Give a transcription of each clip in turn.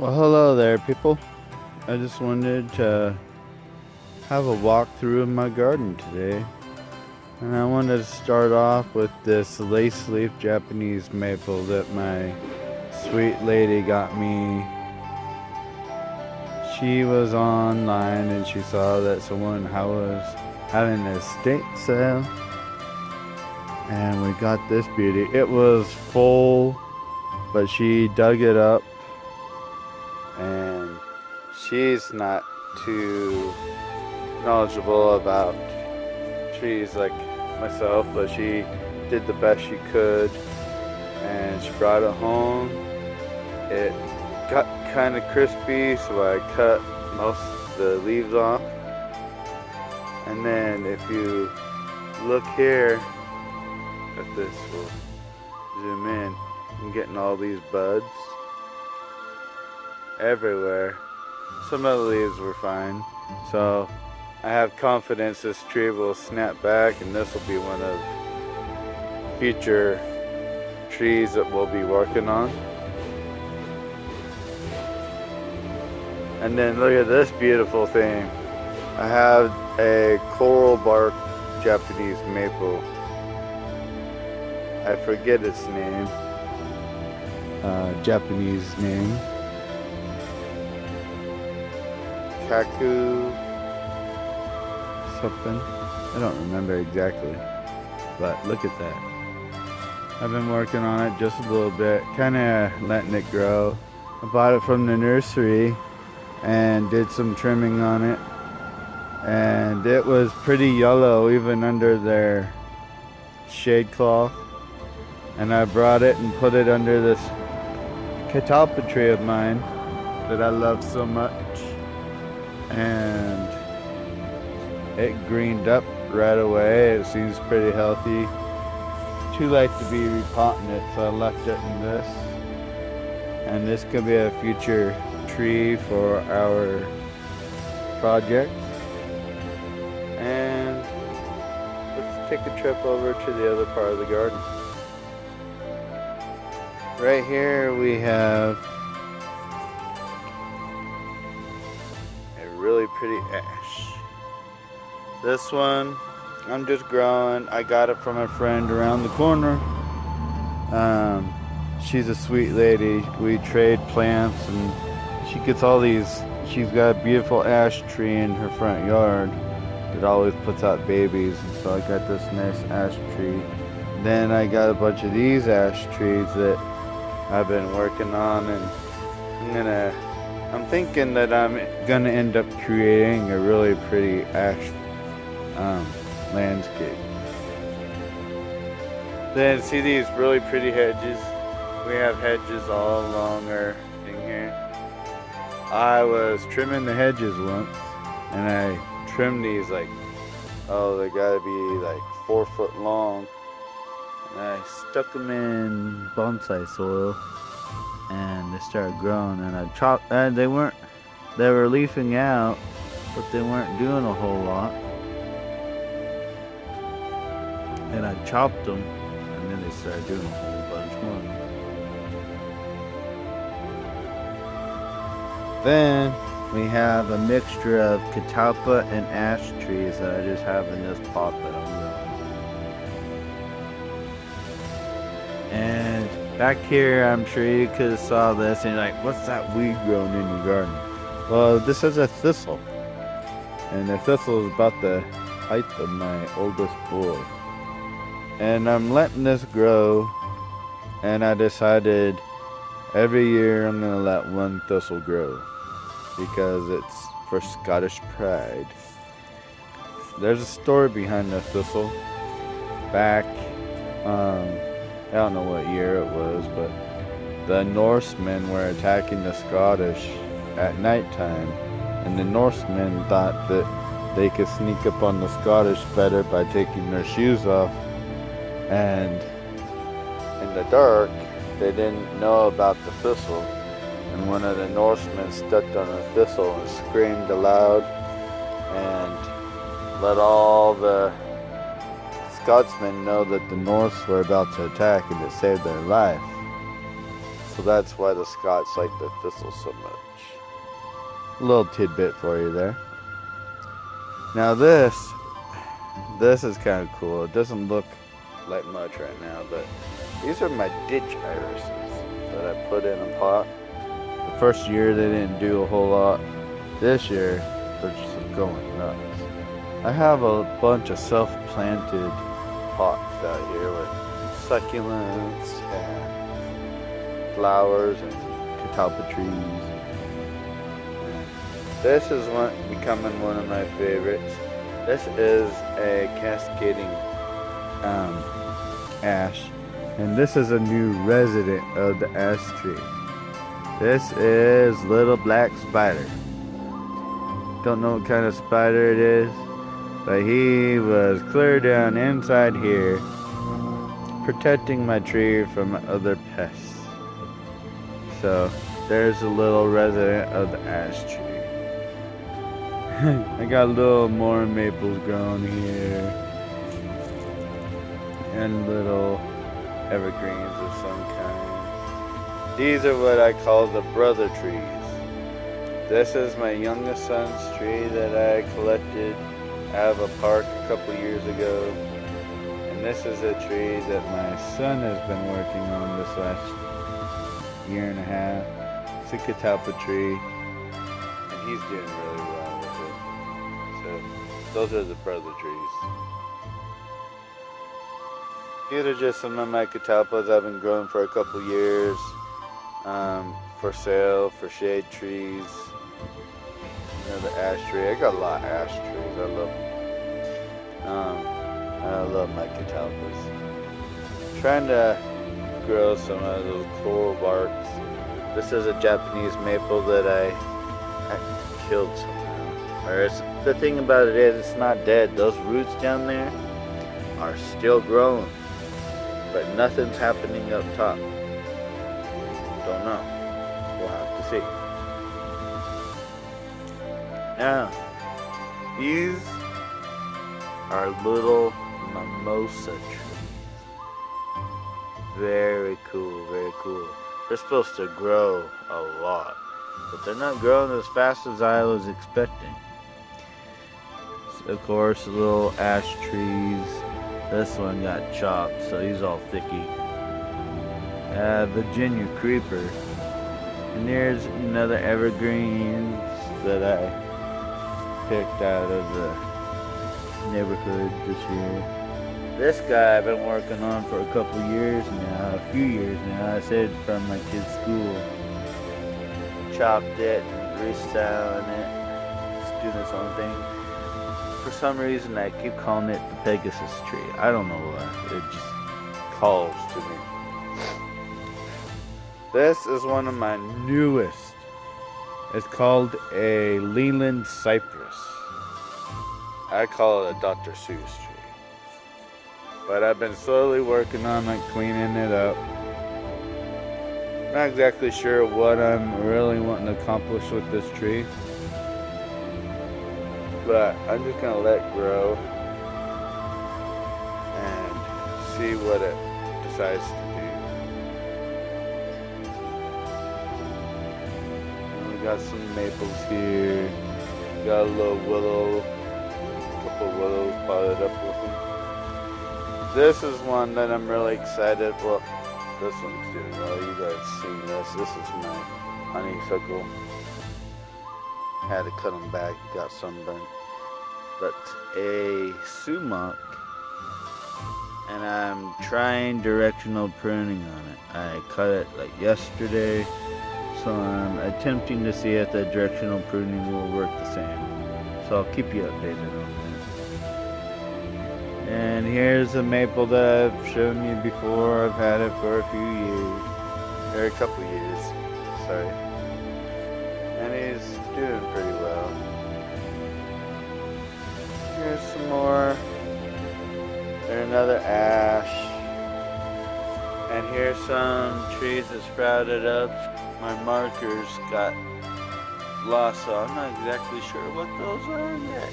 Well, hello there, people. I just wanted to have a walk through in my garden today. And I wanted to start off with this lace leaf Japanese maple that my sweet lady got me. She was online and she saw that someone was having an estate sale. And we got this beauty. It was full, but she dug it up. And she's not too knowledgeable about trees like myself, but she did the best she could and she brought it home. It got kind of crispy, so I cut most of the leaves off. And then if you look here at this, we'll zoom in, I'm getting all these buds everywhere. Some of the leaves were fine, so I have confidence this tree will snap back, and this will be one of future trees that we'll be working on. And then look at this beautiful thing. I have a coral bark Japanese maple. I forget its name, Japanese name. Kaku something. I don't remember exactly, but look at that. I've been working on it just a little bit, kind of letting it grow. I bought it from the nursery and did some trimming on it, and it was pretty yellow even under their shade cloth. And I brought it and put it under this catalpa tree of mine that I love so much. And it greened up right away. It seems pretty healthy. Too late to be repotting it, so I left it in this. And this could be a future tree for our project. And let's take a trip over to the other part of the garden. Right here we have really pretty ash. This one I'm just growing. I got it from a friend around the corner. She's a sweet lady. We trade plants, and she gets all these. She's got a beautiful ash tree in her front yard that always puts out babies, and so I got this nice ash tree. Then I got a bunch of these ash trees that I've been working on, and I'm thinking that I'm gonna end up creating a really pretty ash landscape. Then see these really pretty hedges? We have hedges all along our thing here. I was trimming the hedges once, and I trimmed these they gotta be like 4 foot long. And I stuck them in bonsai soil, and they started growing, and I chopped, and they were leafing out, but they weren't doing a whole lot. And I chopped them, and then they started doing a whole bunch more. Then we have a mixture of catalpa and ash trees that I just have in this pot that I'm growing. And back here, I'm sure you could have saw this and you're like, what's that weed growing in your garden? Well, this is a thistle. And the thistle is about the height of my oldest boy. And I'm letting this grow, and I decided every year I'm going to let one thistle grow because it's for Scottish pride. There's a story behind the thistle. Back, I don't know what year it was, but the Norsemen were attacking the Scottish at nighttime, and the Norsemen thought that they could sneak up on the Scottish better by taking their shoes off, and in the dark they didn't know about the thistle, and one of the Norsemen stepped on a thistle and screamed aloud and let all the Scotsmen know that the Norse were about to attack, and it saved their life. So that's why the Scots like the thistle so much. A little tidbit for you there. Now this is kind of cool. It doesn't look like much right now, but these are my ditch irises that I put in a pot. The first year they didn't do a whole lot. This year they're just going nuts. I have a bunch of self-planted pots out here with succulents and flowers and catalpa trees. This is becoming one of my favorites. This is a cascading ash, and this is a new resident of the ash tree. This is little black spider. Don't know what kind of spider it is, but he was clear down inside here, protecting my tree from other pests. So there's a little resident of the ash tree. I got little more maples growing here, and little evergreens of some kind. These are what I call the brother trees. This is my youngest son's tree that I collected out of a park a couple years ago. And this is a tree that my son has been working on this last year and a half. It's a catalpa tree, and he's doing really well with it. So those are the brother trees. These are just some of my catalpas I've been growing for a couple years, for sale, for shade trees. You know, the ash tree. I got a lot of ash trees. I love them. I love my catalpas. Trying to grow some of those coral barks. This is a Japanese maple that I killed somehow. Whereas the thing about it is, it's not dead. Those roots down there are still growing, but nothing's happening up top. Don't know. We'll have to see. Now, these are little mimosa trees. Very cool, very cool. They're supposed to grow a lot, but they're not growing as fast as I was expecting. So, of course, little ash trees. This one got chopped, so he's all thicky. Virginia creeper. And there's another evergreen that I picked out of the neighborhood this year. This guy I've been working on for a couple years now, a few years now. I saved it from my kid's school. Chopped it and restyling it. It's doing its own thing. For some reason I keep calling it the Pegasus tree. I don't know why. It just calls to me. This is one of my newest. It's called a Leland cypress. I call it a Dr. Seuss tree. But I've been slowly working on it, cleaning it up. Not exactly sure what I'm really wanting to accomplish with this tree. But I'm just going to let it grow and see what it decides to do. And we got some maples here. We got a little willow, a couple of willows potted up with them. This is one that I'm really excited. Well, this one's doing well. You guys seen this. This is my honeysuckle. Had to cut them back. Got sunburned. But a sumac, and I'm trying directional pruning on it. I cut it like yesterday, so I'm attempting to see if the directional pruning will work the same. So I'll keep you updated on that. And here's a maple that I've shown you before. I've had it for a few years, or a couple years, sorry. And he's doing pretty well. Here's some more. There's another ash. And here's some trees that sprouted up. My markers got lost, so I'm not exactly sure what those are yet.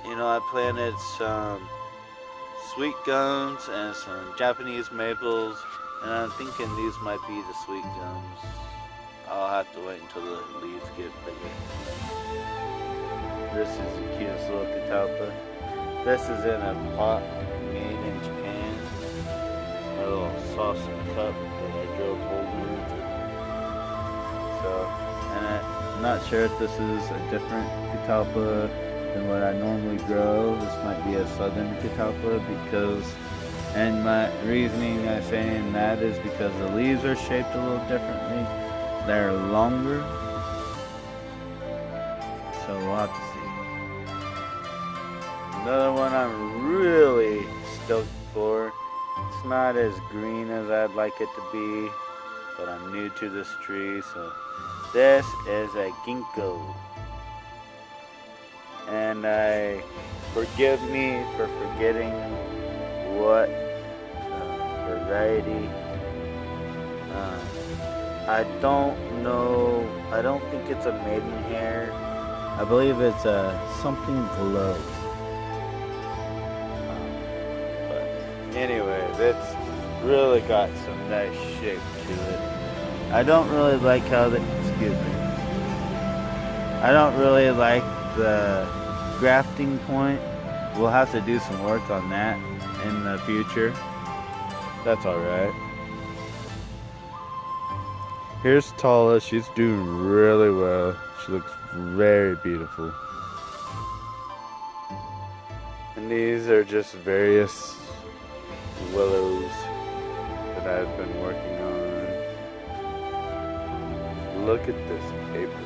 You know, I planted some sweet gums and some Japanese maples And I'm thinking these might be the sweet gums. I'll have to wait until the leaves get bigger. This is the cutest little catalpa. This is in a pot made in Japan. A little saucer cup that I drilled holes into. So, and I'm not sure if this is a different catalpa than what I normally grow. This might be a southern catalpa because, and my reasoning I saying that is because the leaves are shaped a little differently. They're longer. So we'll have to see. Another one I'm really stoked for. It's not as green as I'd like it to be, but I'm new to this tree, so this is a ginkgo. And forgive me for forgetting what variety. I don't know. I don't think it's a maidenhair. I believe it's a something glow. But anyway, it's really got some nice shape to it. I don't really like how excuse me. I don't really like the grafting point. We'll have to do some work on that in the future. That's alright. Here's Tala. She's doing really well. She looks very beautiful. And these are just various willows that I've been working on. Look at this apricot.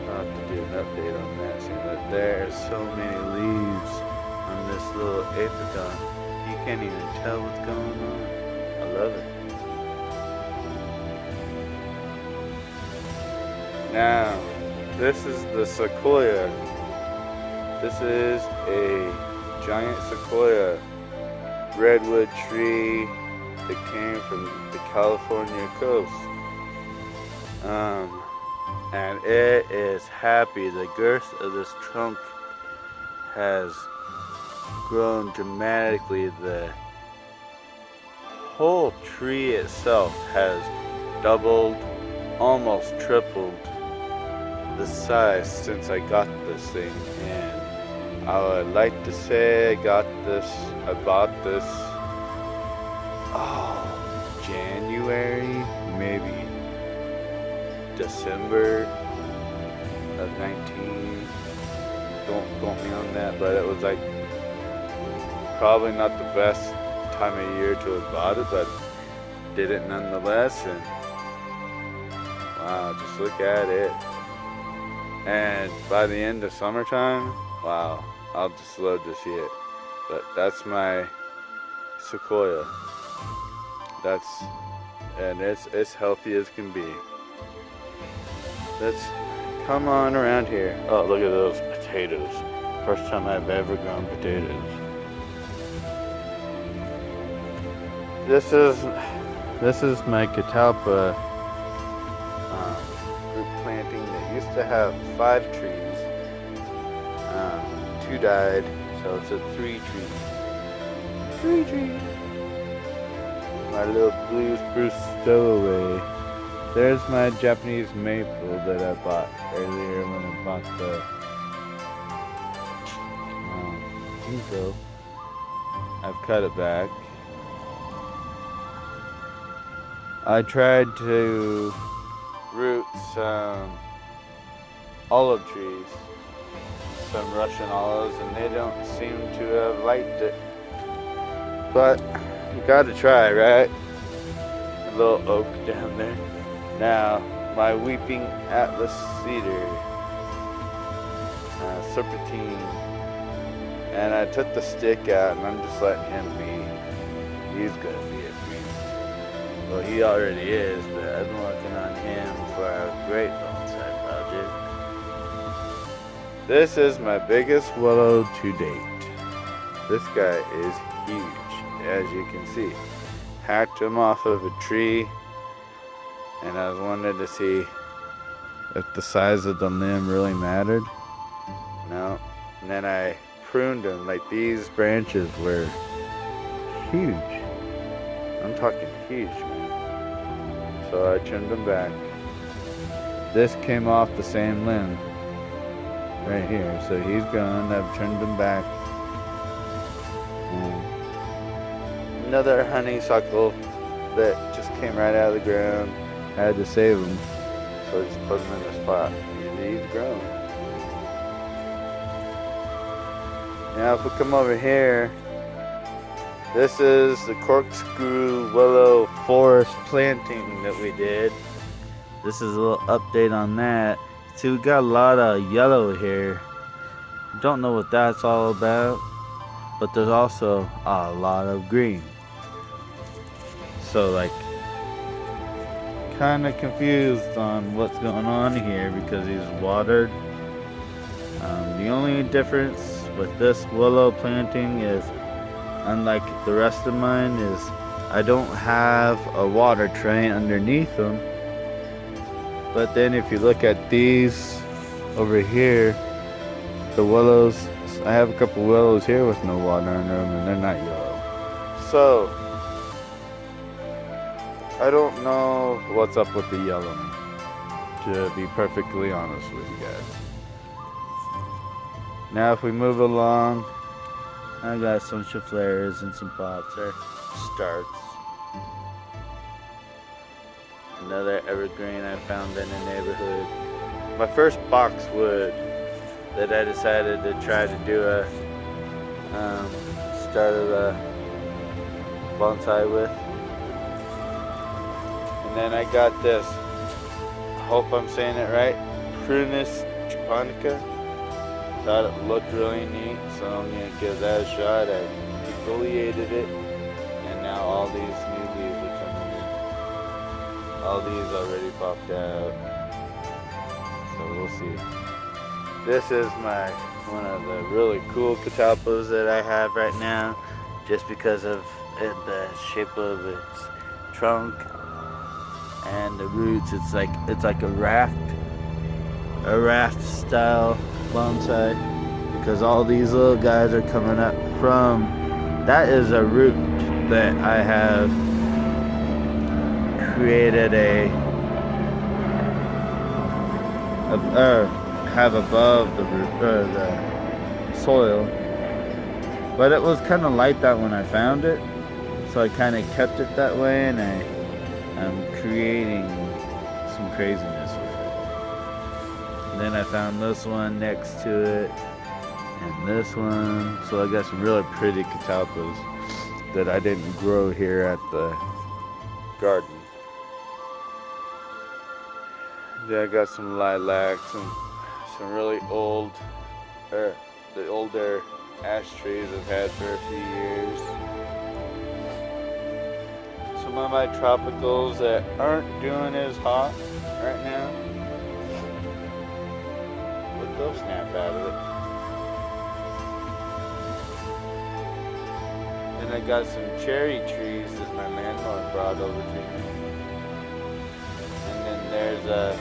I'll have to do an update on that soon. But there are so many leaves on this little apricot. You can't even tell what's going on. I love it. Now, this is the sequoia. This is a giant sequoia redwood tree that came from the California coast. And it is happy. The girth of this trunk has grown dramatically. The whole tree itself has doubled, almost tripled the size since I got this thing. And I would like to say I bought this January, maybe December of 19. Don't quote me on that, but it was like probably not the best time of year to have bought it, but did it nonetheless. And wow, just look at it. And by the end of summertime, wow, I'll just love to see it. But that's my sequoia. And it's healthy as can be. Let's come on around here. Oh, look at those potatoes. First time I've ever grown potatoes. This is my catalpa group planting that used to have 5 trees. 2 died, so it's a 3 tree. 3 trees. My little blue spruce stowaway. There's my Japanese maple that I bought earlier when I bought the ginkgo. I've cut it back. I tried to root some olive trees, some Russian olives, and they don't seem to have liked it. But you gotta try, right? A little oak down there. Now, my weeping Atlas cedar, serpentine, and I took the stick out and I'm just letting him be. He's gonna be a beaut. Well, he already is, but I've been working on him for a great bonsai project. This is my biggest willow to date. This guy is huge, as you can see. Hacked him off of a tree. And I was wanting to see if the size of the limb really mattered. No. And then I pruned them. Like, these branches were huge. I'm talking huge, man. So I trimmed them back. This came off the same limb right here. So he's gone. I've trimmed him back. Another honeysuckle that just came right out of the ground. I had to save him. So I just put him in the spot. He's grown. Now if we come over here, this is the corkscrew willow forest planting that we did. This is a little update on that. See, we got a lot of yellow here. Don't know what that's all about, but there's also a lot of green. So like, kind of confused on what's going on here because he's watered. The only difference with this willow planting is, unlike the rest of mine, is I don't have a water tray underneath them. But then if you look at these over here, the willows, I have a couple willows here with no water in them and they're not yellow. So, I don't know what's up with the yellow, to be perfectly honest with you guys. Now if we move along, I got some chiflares and some pots or starts. Another evergreen I found in the neighborhood. My first boxwood that I decided to try to do a start of a bonsai with. And then I got this, I hope I'm saying it right, Prunus japonica. Thought it looked really neat, so I'm gonna give that a shot. I defoliated it, and now all these new leaves are coming in. All these already popped out, so we'll see. This is one of the really cool catalpas that I have right now, just because of the shape of its trunk and the roots. It's like a raft style bonsai, because all these little guys are coming up from, that is a root that I have created have above the root, the soil, but it was kind of like that when I found it, so I kind of kept it that way, and I'm creating some craziness with it. And then I found this one next to it, and this one. So I got some really pretty catalpas that I didn't grow here at the garden. Then I got some lilacs and some really old, the older ash trees I've had for a few years. Some of my tropicals that aren't doing as hot right now. But they'll snap out of it. And I got some cherry trees that my landlord brought over to me. And then there's the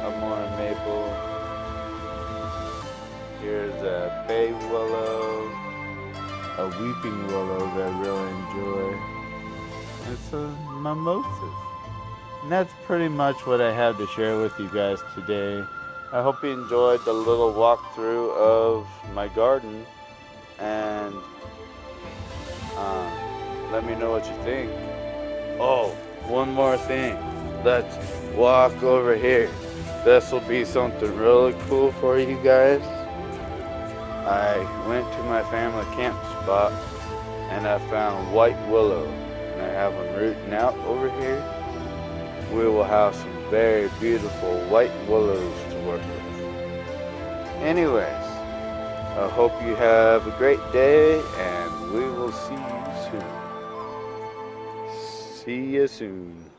Amora maple. Here's a bay willow, a weeping willow that I really enjoy, and some mimosas. And that's pretty much what I have to share with you guys today. I hope you enjoyed the little walkthrough of my garden, and let me know what you think. Oh, one more thing. Let's walk over here. This will be something really cool for you guys. I went to my family camp spot and I found white willow, and I have them rooting out over here. We will have some very beautiful white willows to work with. Anyways, I hope you have a great day, and we will see you soon. See you soon.